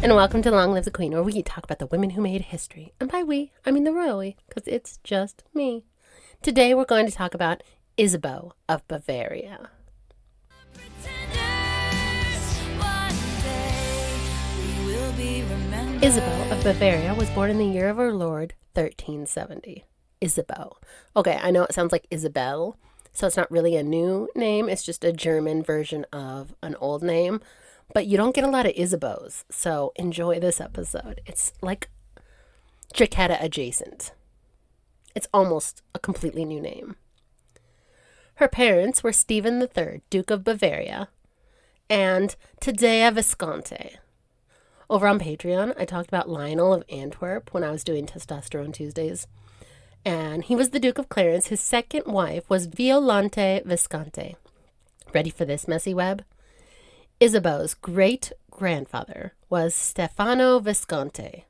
And welcome to Long Live the Queen, where we talk about the women who made history. And by we, I mean the royal we, because it's just me. Today we're going to talk about Isabeau of Bavaria. Isabeau of Bavaria was born in the year of our Lord, 1370. Isabeau. Okay, I know it sounds like Isabel, so it's not really a new name. It's just a German version of an old name. But you don't get a lot of Isabeaus, so enjoy this episode. It's like Jaquetta adjacent. It's almost a completely new name. Her parents were Stephen III, Duke of Bavaria, and Taddea Visconti. Over on Patreon, I talked about Lionel of Antwerp when I was doing Testosterone Tuesdays. And he was the Duke of Clarence. His second wife was Violante Visconti. Ready for this messy web? Isabeau's great-grandfather was Stefano Visconti,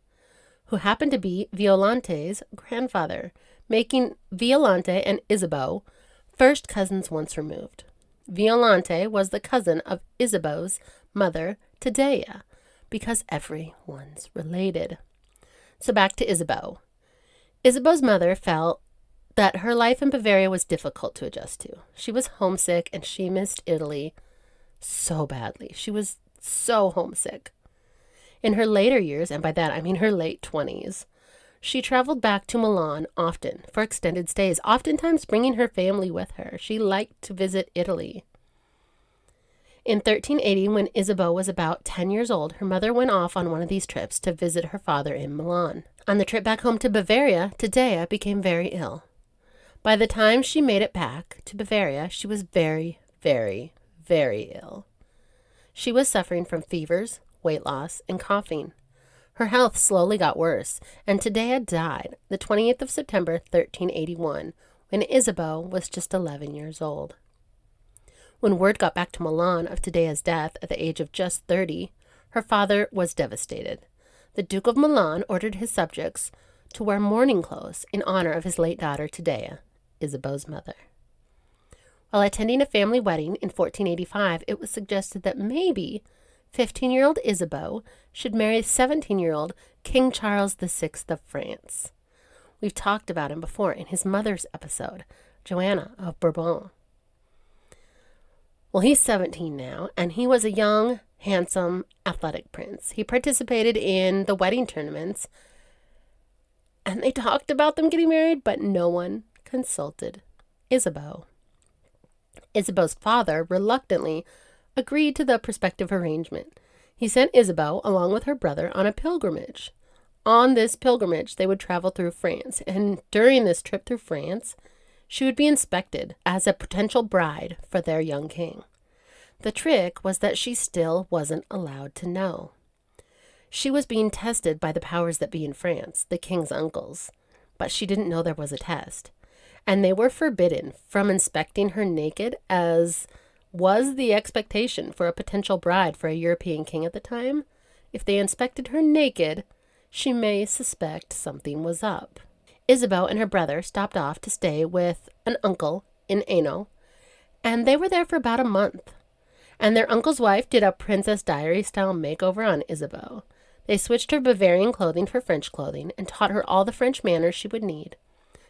who happened to be Violante's grandfather, making Violante and Isabeau first cousins once removed. Violante was the cousin of Isabeau's mother, Taddea, because everyone's related. So back to Isabeau. Isabeau's mother felt that her life in Bavaria was difficult to adjust to. She was homesick and she missed Italy so badly. She was so homesick. In her later years, and by that I mean her late 20s, she traveled back to Milan often for extended stays, oftentimes bringing her family with her. She liked to visit Italy. In 1380, when Isabeau was about 10 years old, her mother went off on one of these trips to visit her father in Milan. On the trip back home to Bavaria, Taddea became very ill. By the time she made it back to Bavaria, she was very, very, very ill. She was suffering from fevers, weight loss, and coughing. Her health slowly got worse, and Taddea died the 28th of September, 1381, when Isabeau was just 11 years old. When word got back to Milan of Taddea's death at the age of just 30, her father was devastated. The Duke of Milan ordered his subjects to wear mourning clothes in honor of his late daughter Taddea, Isabeau's mother. While attending a family wedding in 1485, it was suggested that maybe 15-year-old Isabeau should marry 17-year-old King Charles VI of France. We've talked about him before in his mother's episode, Joanna of Bourbon. Well, he's 17 now, and he was a young, handsome, athletic prince. He participated in the wedding tournaments, and they talked about them getting married, but no one consulted Isabeau. Isabeau's father reluctantly agreed to the prospective arrangement. He sent Isabeau, along with her brother, on a pilgrimage. On this pilgrimage, they would travel through France, and during this trip through France, she would be inspected as a potential bride for their young king. The trick was that she still wasn't allowed to know. She was being tested by the powers that be in France, the king's uncles, but she didn't know there was a test. And they were forbidden from inspecting her naked, as was the expectation for a potential bride for a European king at the time. If they inspected her naked, she may suspect something was up. Isabeau and her brother stopped off to stay with an uncle in Hainaut, and they were there for about a month. And their uncle's wife did a Princess Diary-style makeover on Isabeau. They switched her Bavarian clothing for French clothing and taught her all the French manners she would need.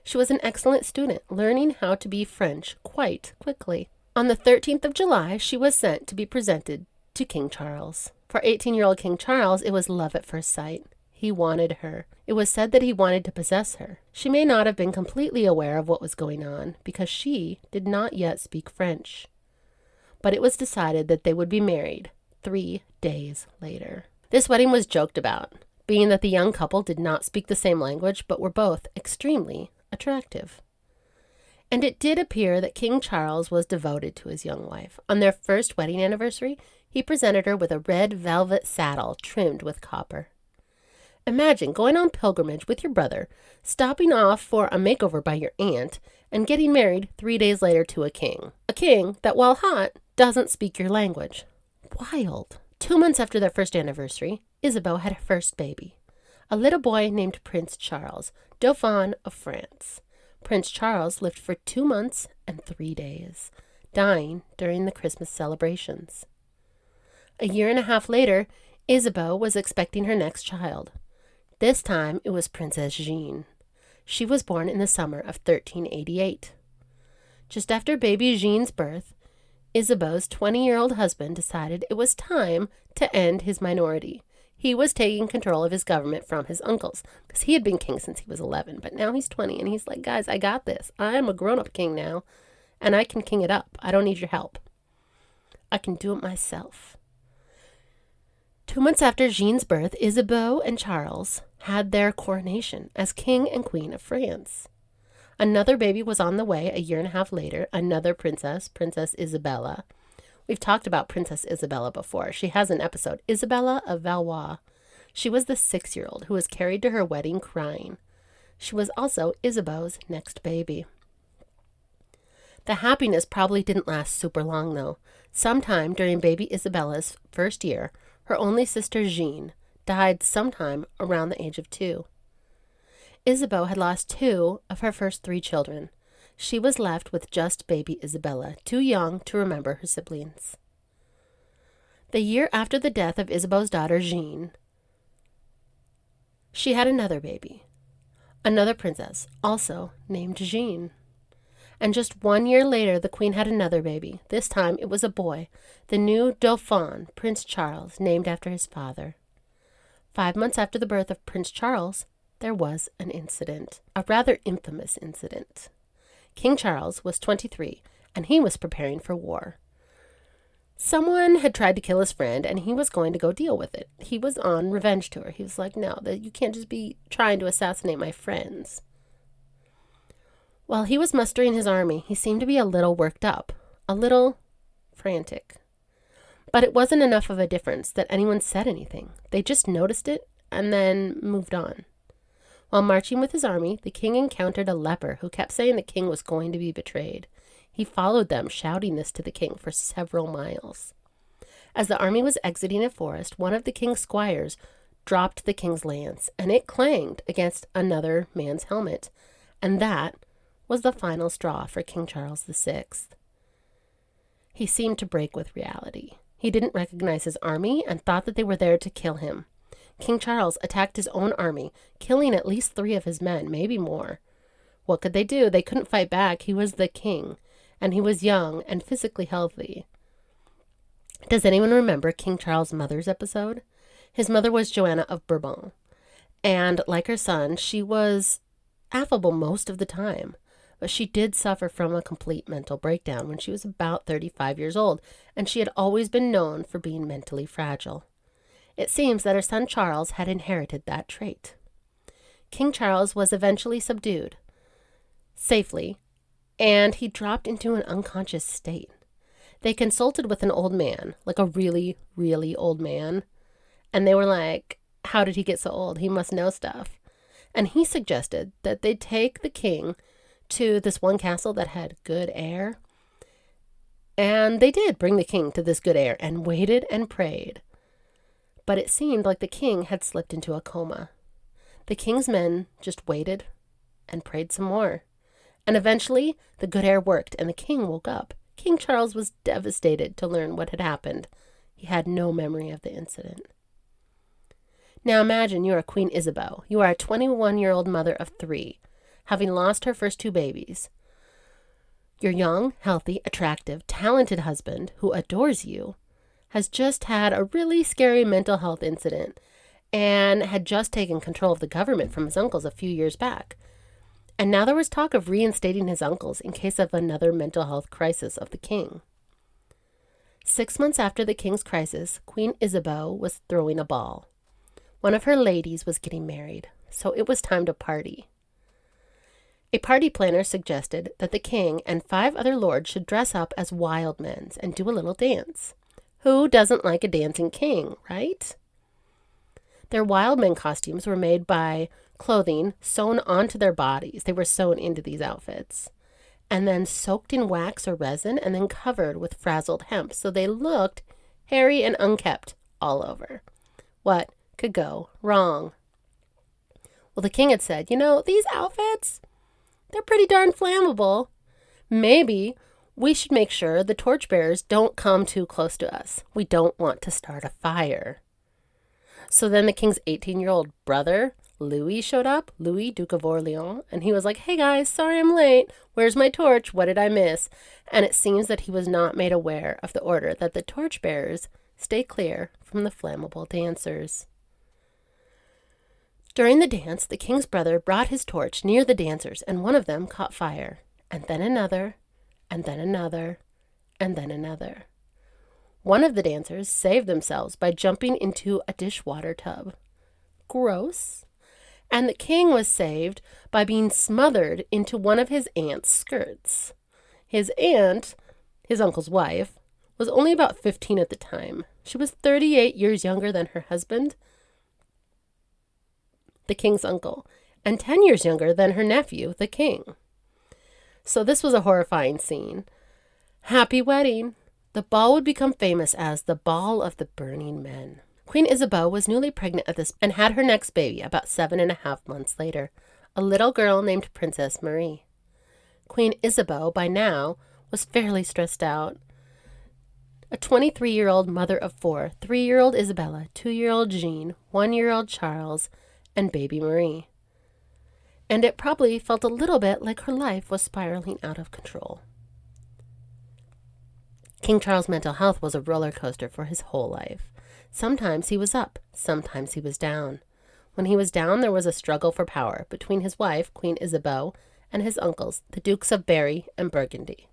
She was an excellent student, learning how to be French quite quickly. On the 13th of July, she was sent to be presented to King Charles. For 18-year-old King Charles, it was love at first sight. He wanted her. It was said that he wanted to possess her. She may not have been completely aware of what was going on, because she did not yet speak French. But it was decided that they would be married 3 days later. This wedding was joked about, being that the young couple did not speak the same language, but were both extremely attractive. And it did appear that King Charles was devoted to his young wife. On their first wedding anniversary, he presented her with a red velvet saddle trimmed with copper. Imagine going on pilgrimage with your brother, stopping off for a makeover by your aunt, and getting married 3 days later to a king. A king that, while hot, doesn't speak your language. Wild. 2 months after their first anniversary, Isabeau had her first baby, a little boy named Prince Charles, Dauphin of France. Prince Charles lived for 2 months and 3 days, dying during the Christmas celebrations. A year and a half later, Isabeau was expecting her next child. This time it was Princess Jeanne. She was born in the summer of 1388. Just after baby Jeanne's birth, Isabeau's 20-year-old husband decided it was time to end his minority. He was taking control of his government from his uncles because he had been king since he was 11, but now he's 20 and he's like, guys, I got this. I'm a grown-up king now and I can king it up. I don't need your help. I can do it myself. 2 months after Jeanne's birth, Isabeau and Charles had their coronation as king and queen of France. Another baby was on the way a year and a half later, another princess, Princess Isabella. We've talked about Princess Isabella before. She has an episode, Isabella of Valois. She was the 6-year-old who was carried to her wedding crying. She was also Isabeau's next baby. The happiness probably didn't last super long, though. Sometime during baby Isabella's first year, her only sister Jeanne died sometime around the age of 2. Isabeau had lost 2 of her first 3 children. She was left with just baby Isabella, too young to remember her siblings. The year after the death of Isabeau's daughter Jeanne, she had another baby, another princess, also named Jeanne. And just 1 year later, the queen had another baby. This time it was a boy, the new Dauphin, Prince Charles, named after his father. 5 months after the birth of Prince Charles, there was an incident, a rather infamous incident. King Charles was 23, and he was preparing for war. Someone had tried to kill his friend, and he was going to go deal with it. He was on revenge tour. He was like, no, you can't just be trying to assassinate my friends. While he was mustering his army, he seemed to be a little worked up, a little frantic. But it wasn't enough of a difference that anyone said anything. They just noticed it and then moved on. While marching with his army, the king encountered a leper who kept saying the king was going to be betrayed. He followed them, shouting this to the king for several miles. As the army was exiting a forest, one of the king's squires dropped the king's lance, and it clanged against another man's helmet. And that was the final straw for King Charles VI. He seemed to break with reality. He didn't recognize his army and thought that they were there to kill him. King Charles attacked his own army, killing at least 3 of his men, maybe more. What could they do? They couldn't fight back. He was the king, and he was young and physically healthy. Does anyone remember King Charles' mother's episode? His mother was Joanna of Bourbon, and like her son, she was affable most of the time, but she did suffer from a complete mental breakdown when she was about 35 years old, and she had always been known for being mentally fragile. It seems that her son Charles had inherited that trait. King Charles was eventually subdued, safely, and he dropped into an unconscious state. They consulted with an old man, like a really, really old man, and they were like, how did he get so old? He must know stuff. And he suggested that they take the king to this one castle that had good air. And they did bring the king to this good air and waited and prayed. But it seemed like the king had slipped into a coma. The king's men just waited and prayed some more. And eventually, the good air worked and the king woke up. King Charles was devastated to learn what had happened. He had no memory of the incident. Now imagine you are Queen Isabeau. You are a 21-year-old mother of 3, having lost her first 2 babies. Your young, healthy, attractive, talented husband, who adores you, has just had a really scary mental health incident and had just taken control of the government from his uncles a few years back. And now there was talk of reinstating his uncles in case of another mental health crisis of the king. 6 months after the king's crisis, Queen Isabeau was throwing a ball. One of her ladies was getting married, so it was time to party. A party planner suggested that the king and 5 other lords should dress up as wild men and do a little dance. Who doesn't like a dancing king, right? Their wild men costumes were made by clothing sewn onto their bodies. They were sewn into these outfits and then soaked in wax or resin and then covered with frazzled hemp, so they looked hairy and unkempt all over. What could go wrong? Well, the king had said, these outfits, they're pretty darn flammable. Maybe we should make sure the torchbearers don't come too close to us. We don't want to start a fire. So then the king's 18-year-old brother, Louis, showed up, Louis, Duke of Orleans, and he was like, "Hey guys, sorry I'm late. Where's my torch? What did I miss?" And it seems that he was not made aware of the order that the torchbearers stay clear from the flammable dancers. During the dance, the king's brother brought his torch near the dancers, and one of them caught fire, and then another, and then another, and then another. One of the dancers saved themselves by jumping into a dishwater tub. Gross. And the king was saved by being smothered into one of his aunt's skirts. His aunt, his uncle's wife, was only about 15 at the time. She was 38 years younger than her husband, the king's uncle, and 10 years younger than her nephew, the king. So this was a horrifying scene. Happy wedding. The ball would become famous as the Ball of the Burning Men. Queen Isabeau was newly pregnant at this and had her next baby about 7.5 months later, a little girl named Princess Marie. Queen Isabeau, by now, was fairly stressed out. A 23-year-old mother of 4, 3-year-old Isabella, 2-year-old Jean, 1-year-old Charles, and baby Marie. And it probably felt a little bit like her life was spiraling out of control. King Charles' mental health was a roller coaster for his whole life. Sometimes he was up, sometimes he was down. When he was down, there was a struggle for power between his wife, Queen Isabeau, and his uncles, the Dukes of Berry and Burgundy,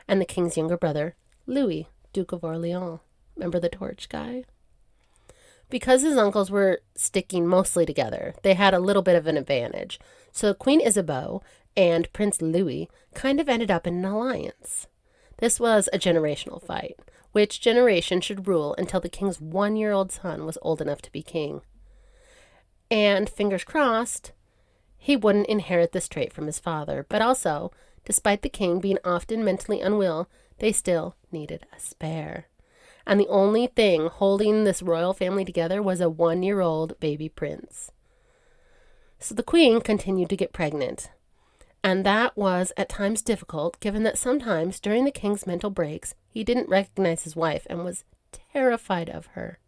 and the king's younger brother, Louis, Duke of Orleans. Remember the torch guy? Because his uncles were sticking mostly together, they had a little bit of an advantage. So Queen Isabeau and Prince Louis kind of ended up in an alliance. This was a generational fight. Which generation should rule until the king's 1-year-old son was old enough to be king? And, fingers crossed, he wouldn't inherit this trait from his father. But also, despite the king being often mentally unwell, they still needed a spare. And the only thing holding this royal family together was a 1-year-old baby prince. So the queen continued to get pregnant. And that was at times difficult, given that sometimes during the king's mental breaks, he didn't recognize his wife and was terrified of her.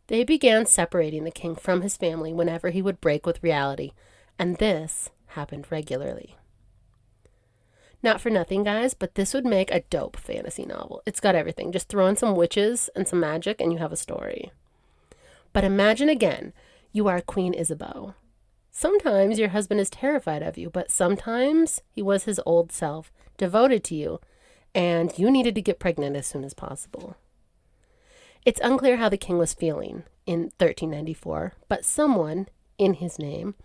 They began separating the king from his family whenever he would break with reality, and this happened regularly. Not for nothing, guys, but this would make a dope fantasy novel. It's got everything. Just throw in some witches and some magic and you have a story. But imagine again, you are Queen Isabeau. Sometimes your husband is terrified of you, but sometimes he was his old self, devoted to you, and you needed to get pregnant as soon as possible. It's unclear how the king was feeling in 1394, but someone, in his name,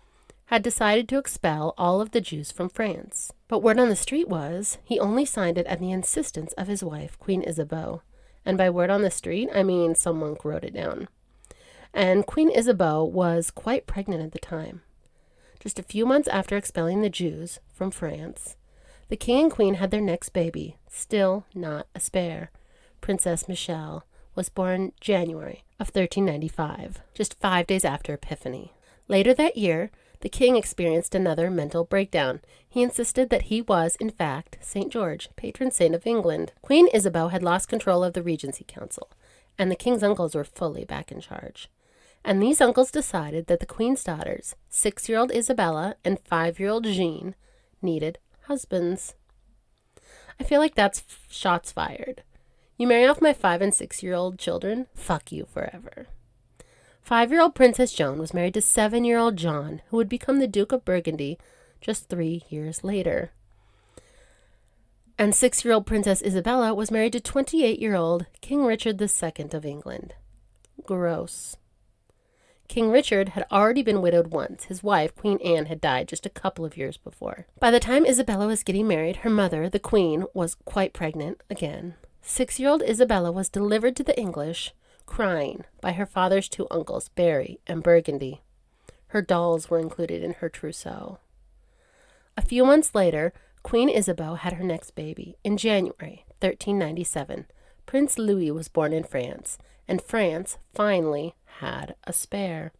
had decided to expel all of the Jews from France. But word on the street was he only signed it at the insistence of his wife, Queen Isabeau. And by word on the street, I mean some monk wrote it down. And Queen Isabeau was quite pregnant at the time. Just a few months after expelling the Jews from France, the king and queen had their next baby, still not a spare. Princess Michelle was born January of 1395, just 5 days after Epiphany. Later that year, the king experienced another mental breakdown. He insisted that he was, in fact, St. George, patron saint of England. Queen Isabeau had lost control of the Regency Council, and the king's uncles were fully back in charge. And these uncles decided that the queen's daughters, 6-year-old Isabella and 5-year-old Jean, needed husbands. I feel like that's shots fired. You marry off my 5- and 6-year-old children? Fuck you forever. 5-year-old Princess Joan was married to 7-year-old John, who would become the Duke of Burgundy just 3 years later. And 6-year-old Princess Isabella was married to 28-year-old King Richard II of England. Gross. King Richard had already been widowed once. His wife, Queen Anne, had died just a couple of years before. By the time Isabella was getting married, her mother, the Queen, was quite pregnant again. 6-year-old Isabella was delivered to the English, crying, by her father's 2 uncles, Berry and Burgundy. Her dolls were included in her trousseau. A few months later, Queen Isabeau had her next baby. In January 1397, Prince Louis was born in France, and France finally had a spare.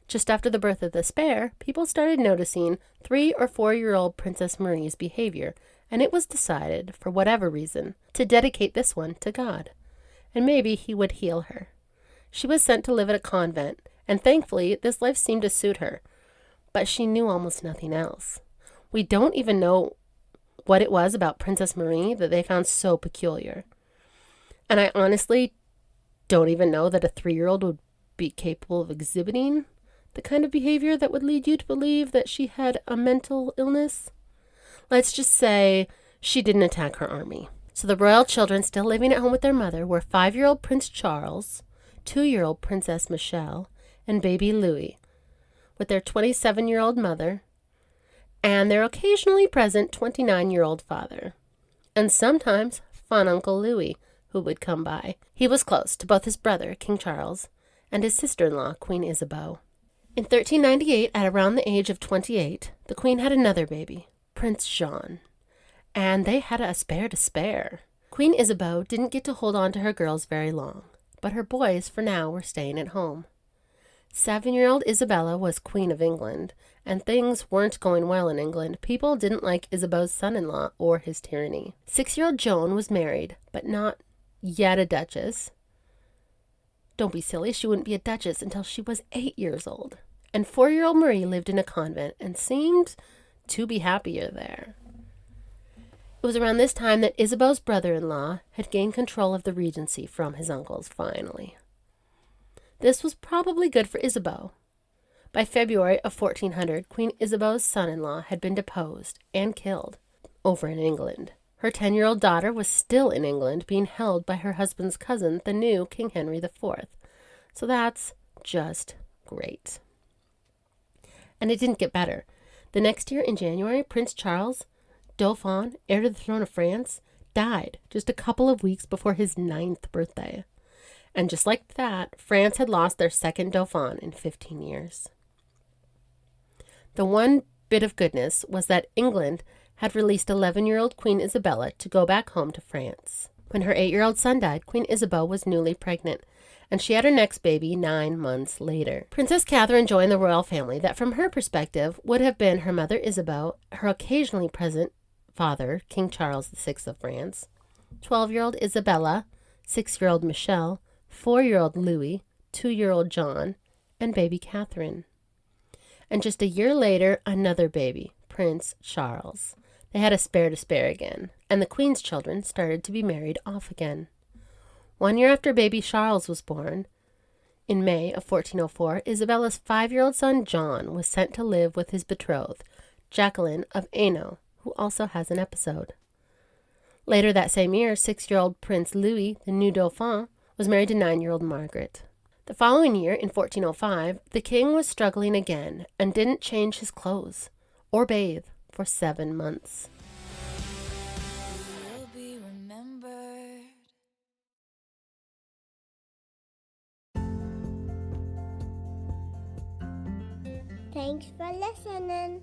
Just after the birth of the spare, people started noticing 3- or 4-year-old Princess Marie's behavior, and it was decided, for whatever reason, to dedicate this one to God. And maybe he would heal her. She was sent to live at a convent, and thankfully, this life seemed to suit her. But she knew almost nothing else. We don't even know what it was about Princess Marie that they found so peculiar. And I honestly don't even know that a 3-year-old would be capable of exhibiting the kind of behavior that would lead you to believe that she had a mental illness. Let's just say she didn't attack her army. So the royal children still living at home with their mother were 5-year-old Prince Charles, 2-year-old Princess Michelle, and baby Louis, with their 27-year-old mother, and their occasionally present 29-year-old father, and sometimes fun Uncle Louis, who would come by. He was close to both his brother, King Charles, and his sister-in-law, Queen Isabeau. In 1398, at around the age of 28, the Queen had another baby, Prince Jean, and they had a spare to spare. Queen Isabeau didn't get to hold on to her girls very long, but her boys, for now, were staying at home. 7-year-old Isabella was Queen of England, and things weren't going well in England. People didn't like Isabeau's son-in-law or his tyranny. 6-year-old Joan was married, but not yet a duchess. Don't be silly, she wouldn't be a duchess until she was 8 years old. And 4-year-old Marie lived in a convent and seemed to be happier there. It was around this time that Isabeau's brother-in-law had gained control of the regency from his uncles, finally. This was probably good for Isabeau. By February of 1400, Queen Isabeau's son-in-law had been deposed and killed over in England. Her 10-year-old daughter was still in England, being held by her husband's cousin, the new King Henry IV. So that's just great. And it didn't get better. The next year in January, Prince Charles, Dauphin, heir to the throne of France, died just a couple of weeks before his 9th birthday. And just like that, France had lost their second Dauphin in 15 years. The one bit of goodness was that England had released 11-year-old Queen Isabella to go back home to France. When her 8-year-old son died, Queen Isabeau was newly pregnant, and she had her next baby 9 months later. Princess Catherine joined the royal family that, from her perspective, would have been her mother Isabeau, her occasionally present father, King Charles VI of France, 12-year-old Isabella, 6-year-old Michelle, 4-year-old Louis, 2-year-old John, and baby Catherine. And just a year later, another baby, Prince Charles. They had a spare to spare again, and the Queen's children started to be married off again. 1 year after baby Charles was born, in May of 1404, Isabella's 5-year-old son John was sent to live with his betrothed, Jacqueline of Hainaut, who also has an episode. Later that same year, 6-year-old Prince Louis, the new Dauphin, was married to 9-year-old Margaret. The following year, in 1405, the king was struggling again and didn't change his clothes or bathe for 7 months. You'll be remembered. Thanks for listening.